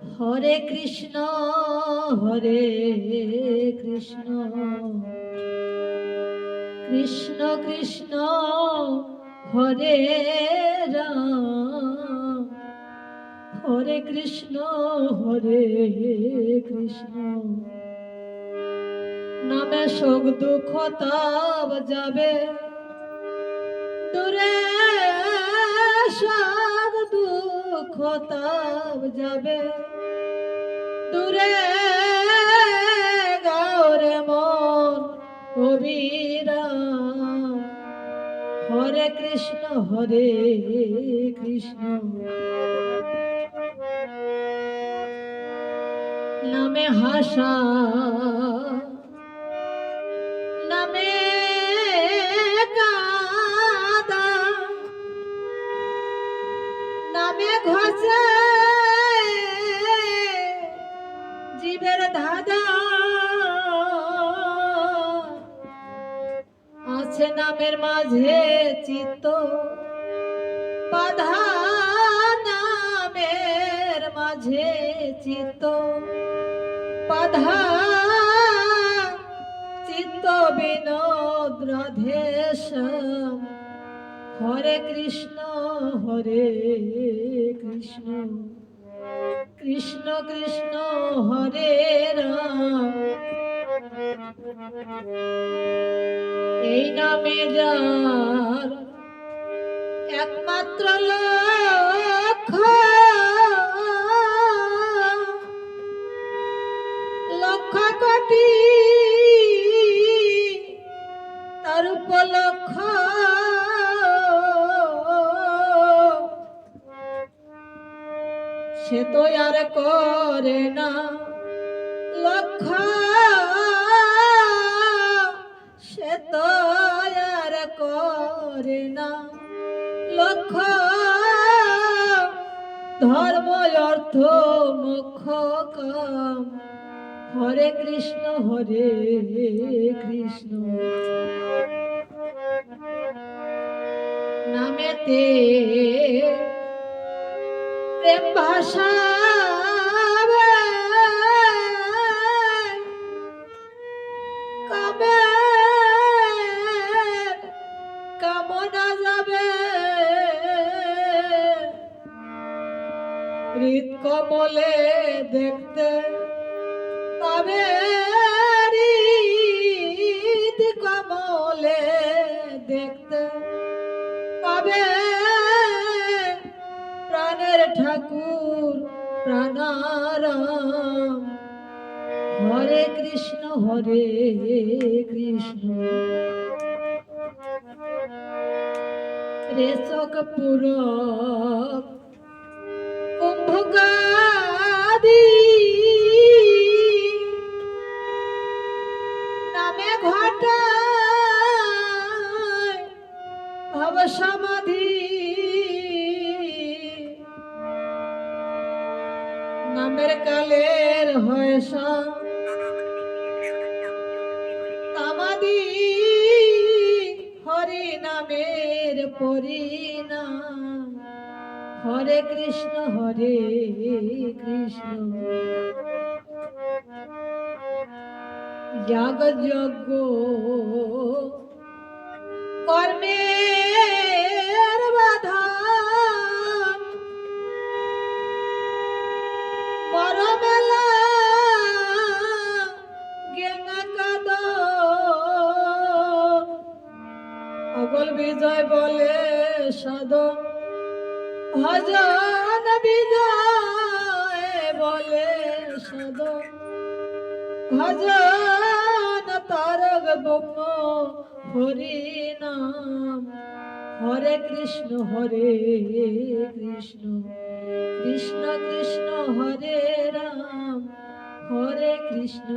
হরে কৃষ্ণ হরে কৃষ্ণ কৃষ্ণ কৃষ্ণ হরে রাম হরে কৃষ্ণ কৃষ্ণ নামে শোক দুঃখ তাপ যাবে দূরে শোক দুঃখ তাপ যাবে দূরে গৌরে মন অবিরাম হরে কৃষ্ণ নামে হাসা নামে কাদা নামে ঘষে জীবের ধাঁধা আছে নামের মাঝে চিত্ত বাধা নামের মাঝে চিত্ত বাধা চিত্ত বিনোদ রাধেশ্যাম হরে কৃষ্ণ কৃষ্ণ কৃষ্ণ কৃষ্ণ হরে রাম এই নামে যার একমাত্র লক্ষ্য লক্ষ কোটি তার উপলক্ষ সে তো আর করে না লক্ষ্য সে তো আর করে না লক্ষ্য ধর্ম অর্থ মোক্ষ কাম হরে কৃষ্ণ নামেতে প্রেম ভাষা কবে কামনা যাবে হৃদ কমলে দেখতে পাবে হৃদ কমলে দেখতে পাবে প্রাণের ঠাকুর প্রাণারাম হরে কৃষ্ণ রেশক পুরক কুম্ভকাদি নামে ঘটায় ভব সমাধি নামের কালের হয় তামাদি হরি নামের পরিণাম হরে কৃষ্ণ যাগ যজ্ঞ কর্মের বাধা বড় মেলা গেঙ্গা কাদ অগল বিজয় বলে সাধন ভজন বিজয় বলে সাধন ভজন তারক ব্রহ্ম হরি নাম হরে কৃষ্ণ কৃষ্ণ কৃষ্ণ হরে রাম হরে কৃষ্ণ